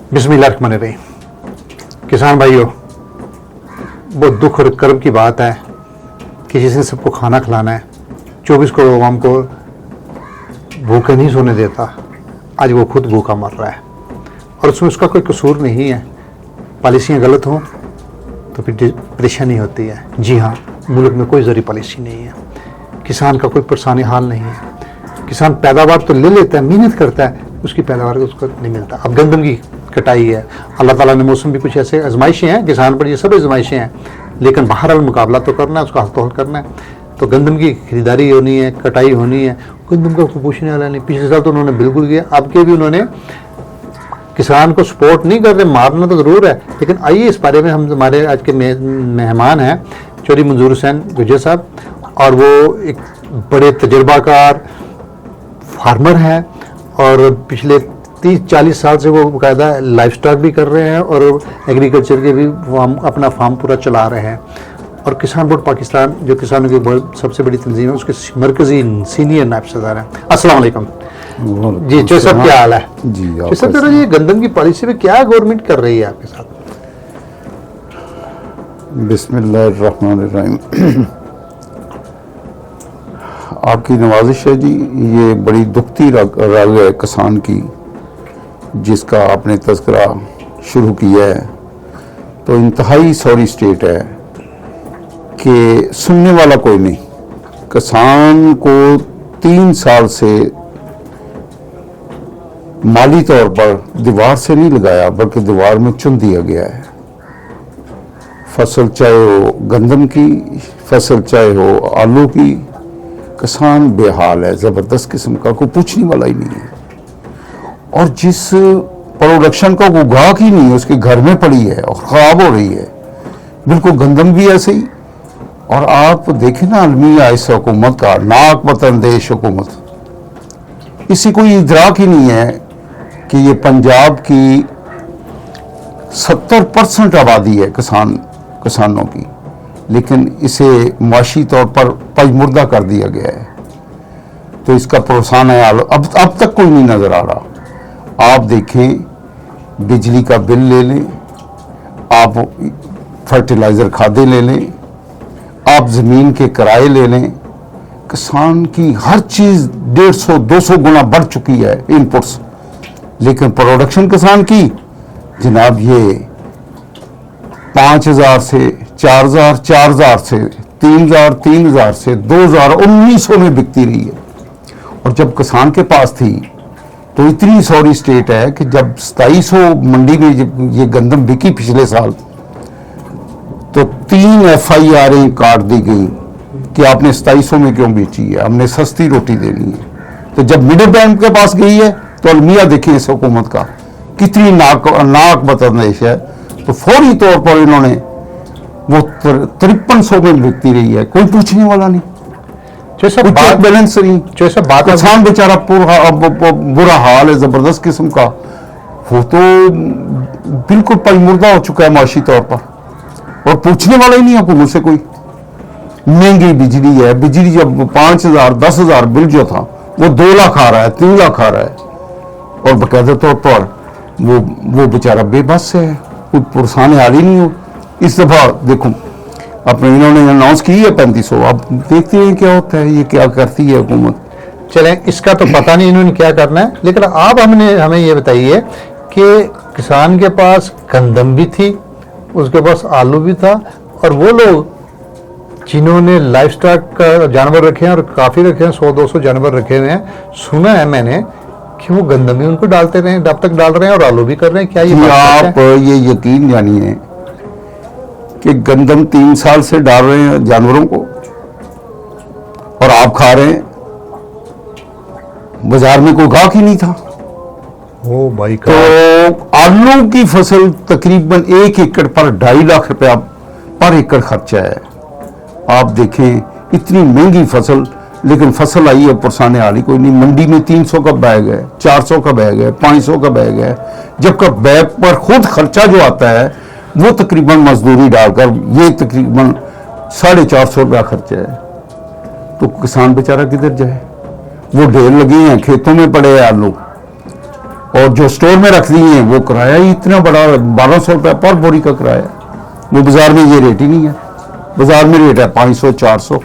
बिस्मिल्लाहिर्रहमानिर्रहीम। किसान भाइयों, बहुत दुख और कर्म की बात है कि जिसने सबको खाना खिलाना है, 24 करोड़ अवाम को भूखे नहीं सोने देता, आज वो खुद भूखा मर रहा है और उसमें उसका कोई कसूर नहीं है। पॉलिसियाँ गलत हों तो फिर परेशानी होती है। जी हाँ, मुल्क में कोई ज़रूरी पॉलिसी नहीं है, किसान का कोई परेशानी हाल नहीं है। किसान पैदावार तो ले लेता है, मेहनत करता है, उसकी पैदावार उसको नहीं मिलता। अब गंदम की कटाई है, अल्लाह ताला ने मौसम भी कुछ ऐसे आजमाइशें हैं किसान पर, ये सब आजमाइशें हैं, लेकिन बहरहाल मुकाबला तो करना है, उसका हल तो हल करना है। तो गंदम की खरीदारी होनी है, कटाई होनी है, गंदम का कोई पूछने वाला नहीं। पिछले साल तो उन्होंने बिल्कुल किया, अब के भी उन्होंने किसान को सपोर्ट नहीं कर रहे, मारना तो ज़रूर है। लेकिन आइए इस बारे में हम, हमारे आज के मेहमान हैं चौधरी मंजूर हुसैन गुज्जर साहब, और वो एक बड़े तजर्बाकार फार्मर हैं और पिछले 30-40 साल से वो बाकायदा लाइफ स्टॉक भी कर रहे हैं और एग्रीकल्चर के भी अपना फार्म पूरा चला रहे हैं। और किसान बोर्ड पाकिस्तान, जो किसानों की सबसे बड़ी तंजीम है, उसके मरकजी सीनियर नायब सदर हैं। अस्सलाम वालेकुम जी। चौधरी साहब, क्या हाल है जी? चौधरी साहब, ये गंदम की पॉलिसी में क्या गवर्नमेंट कर रही है आपके साथ? बिस्मिल्लाहिर्रहमानिर्रहीम। आपकी नवाजिश है जी। ये बड़ी दुखती रग है किसान की, जिसका आपने तज़किरा शुरू किया है। तो इंतहाई सॉरी स्टेट है कि सुनने वाला कोई नहीं। किसान को 3 साल से माली तौर पर दीवार से नहीं लगाया, बल्कि दीवार में चुन दिया गया है। फसल चाहे हो गंदम की, फसल चाहे हो आलू की, किसान बेहाल है, ज़बरदस्त किस्म का, कोई पूछने वाला ही नहीं है। और जिस प्रोडक्शन का वो गाहक ही नहीं है, उसके घर में पड़ी है और ख़राब हो रही है। बिल्कुल गंदम भी ऐसे ही। और आप देखें ना, अलमिया इस हुकूमत का नाक बतंदेश हुकूमत, इसी कोई इदराक ही नहीं है कि ये पंजाब की 70% आबादी है किसानों की, लेकिन इसे माशी तौर पर पजमुर्दा कर दिया गया है। तो इसका प्रोत्साहन है अब तक कोई नहीं नजर आ रहा। आप देखें, बिजली का बिल ले लें, आप फर्टिलाइजर खादें ले लें, आप जमीन के किराए ले लें, किसान की हर चीज 150-200 गुना बढ़ चुकी है इनपुट्स। लेकिन प्रोडक्शन किसान की जनाब ये 5000 से 4000, 4000 से 3000, 3000 से 2000, 1900 में बिकती रही है। और जब किसान के पास थी तो इतनी सॉरी स्टेट है कि जब 2700 मंडी में ये गंदम बिकी पिछले साल, तो 3 FIR काट दी गई कि आपने 2700 में क्यों बेची है, हमने सस्ती रोटी देनी है। तो जब मिडिल बैंक के पास गई है तो अलमिया देखिए इस हुकूमत का कितनी नाक बतंदेश है। तो फौरी तौर पर इन्होंने वो 5300 में बिकती रही है, कोई पूछने वाला नहीं, चेक बैलेंस नहीं। किसान बेचारा बुरा हाल है, जबरदस्त किस्म का, वो तो बिल्कुल पजमुर्दा हो चुका है माशी तौर पर, और पूछने वाला ही नहीं हुकूमत से कोई। महंगी बिजली है, बिजली जब 5000, 10,000 बिल जो था वो 2 लाख आ रहा है, 3 लाख आ रहा है, और बाकायदा तौर पर वो बेचारा बेबस है, कोई पुरसान हाल ही नहीं हो। इस दफा देखो अपने इन्होंने अनाउंस की है 3500, अब देखते हैं क्या होता है, ये क्या करती है हुकूमत। चलें, इसका तो पता नहीं इन्होंने क्या करना है, लेकिन आप हमें ये बताइए कि किसान के पास गंदम भी थी, उसके पास आलू भी था, और वो लोग जिन्होंने लाइफ स्टॉक का जानवर रखे हैं और काफ़ी रखे हैं, 100-200 जानवर रखे हुए हैं, सुना है मैंने कि वो गंदम भी उनको डालते रहे, अब तक डाल रहे हैं और आलू भी कर रहे हैं। क्या ये आप ये यकीन जानिए कि गंदम 3 साल से डाल रहे हैं जानवरों को और आप खा रहे हैं। बाजार में कोई गाहक ही नहीं था। ओ भाई, तो आलू की फसल तकरीबन 1 एकड़ पर 2.5 लाख रुपया पर एकड़ खर्चा है। आप देखें इतनी महंगी फसल, लेकिन फसल आई है पुरसाने वाली कोई नहीं। मंडी में 300 का बैग है, 400 का बैग है, 500 का बैग है, जबकि बैग पर खुद खर्चा जो आता है वो तकरीबन मजदूरी डालकर ये तकरीबन 450 रुपया खर्चा है। तो किसान बेचारा किधर जाए? वो ढेर लगे हैं, खेतों में पड़े हैं आलू, और जो स्टोर में रख दी हैं वो किराया ही इतना बड़ा 1200 रुपये पर बोरी का किराया, वो बाजार में ये रेट ही नहीं है। बाजार में रेट है 500 400,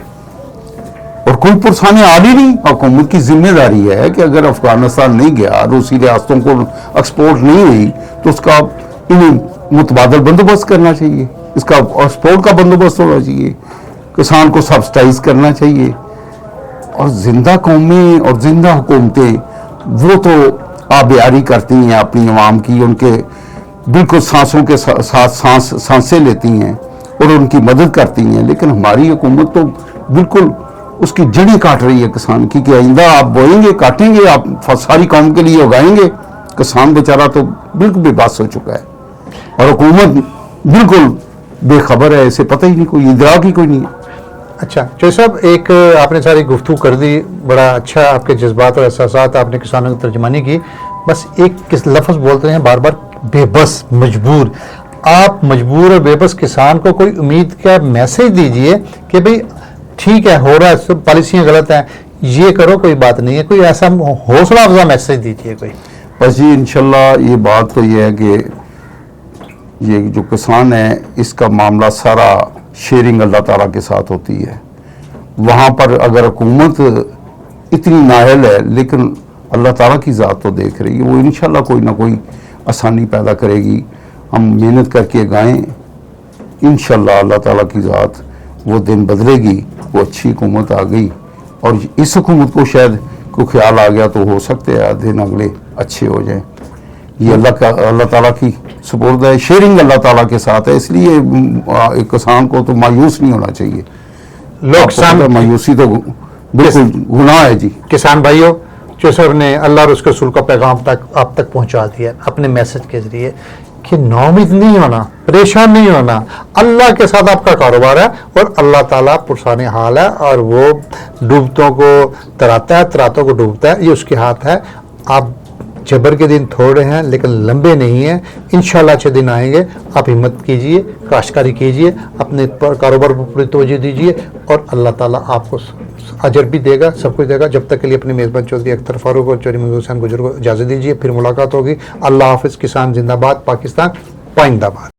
और कोई पुरसाने आ रही नहीं। हुकूमत की जिम्मेदारी है कि अगर अफगानिस्तान नहीं गया, रूसी रियासतों को एक्सपोर्ट नहीं हुई, तो उसका मुतबादल बंदोबस्त करना चाहिए, इसका एक्सपोर्ट का बंदोबस्त होना चाहिए, किसान को सब्सिडाइज करना चाहिए। और जिंदा कौमें और जिंदा हुकूमतें वो तो आबियारी करती हैं अपनी अवाम की, उनके बिल्कुल सांसों के साथ सांसें लेती हैं और उनकी मदद करती हैं, लेकिन हमारी हुकूमत तो बिल्कुल उसकी जड़ें काट रही है किसान की, कि आइंदा आप बोएंगे काटेंगे, आप सारी कौम के लिए उगाएंगे। किसान बेचारा तो बिल्कुल बेबस हो चुका है और हुकूमत बिल्कुल बेखबर है, इसे पता ही नहीं, कोई इदराक ही कोई नहीं है। अच्छा चौधरी साहब, एक आपने सारी गुफ्तगू कर दी, बड़ा अच्छा आपके जज्बात और एहसासात आपने किसानों की तर्जमानी की। बस एक किस लफ्ज़ बोलते हैं बार बार, बेबस, मजबूर। आप मजबूर और बेबस किसान को कोई उम्मीद का मैसेज दीजिए कि भाई ठीक है, हो रहा है, सब पॉलिसियाँ गलत हैं, ये करो, कोई बात नहीं है, कोई ऐसा हौसला अफजा मैसेज दीजिए कोई। बस जी इंशाल्लाह ये बात तो ये है कि ये जो किसान है इसका मामला सारा शेयरिंग अल्लाह ताला के साथ होती है। वहाँ पर अगर हुकूमत इतनी नाअहल है, लेकिन अल्लाह ताला की ज़ात तो देख रही है, वो इंशाल्लाह कोई ना कोई आसानी पैदा करेगी। हम मेहनत करके गाएं, इंशाल्लाह अल्लाह ताला की ज़ात वो दिन बदलेगी, वो अच्छी हुकूमत आ गई। और इस हुकूमत को शायद को ख्याल आ गया तो हो सकते हैं दिन अगले अच्छे हो जाएं। ये अल्लाह ताला की सुपुर्द है, शेयरिंग अल्लाह ताला के साथ है, इसलिए एक किसान को तो मायूस नहीं होना चाहिए। लोग मायूसी तो बिल्कुल गुनाह है जी। किसान भाइयों, जो सर ने अल्लाह और उसके रसूल का पैगाम तक आप तक पहुंचा दिया अपने मैसेज के जरिए कि नौमीद नहीं होना, परेशान नहीं होना, अल्लाह के साथ आपका कारोबार है और अल्लाह ताला पुरसाने हाल है, और वो डूबतों को तराता है, तरातों को डूबता है, ये उसके हाथ है। आप जबर के दिन थोड़े हैं लेकिन लंबे नहीं हैं, इंशाल्लाह अच्छे दिन आएंगे। आप हिम्मत कीजिए, काश्तकारी कीजिए, अपने कारोबार पर पूरी तवज्जो दीजिए और अल्लाह ताला आपको अजर भी देगा, सब कुछ देगा। जब तक के लिए अपने मेज़बान चौधरी अख्तर फारूक और चौधरी मंजूर हुसैन गुजर को इजाज़त दीजिए, फिर मुलाकात होगी। अल्लाह हाफिज़। किसान जिंदाबाद, पाकिस्तान पाइंदाबाद।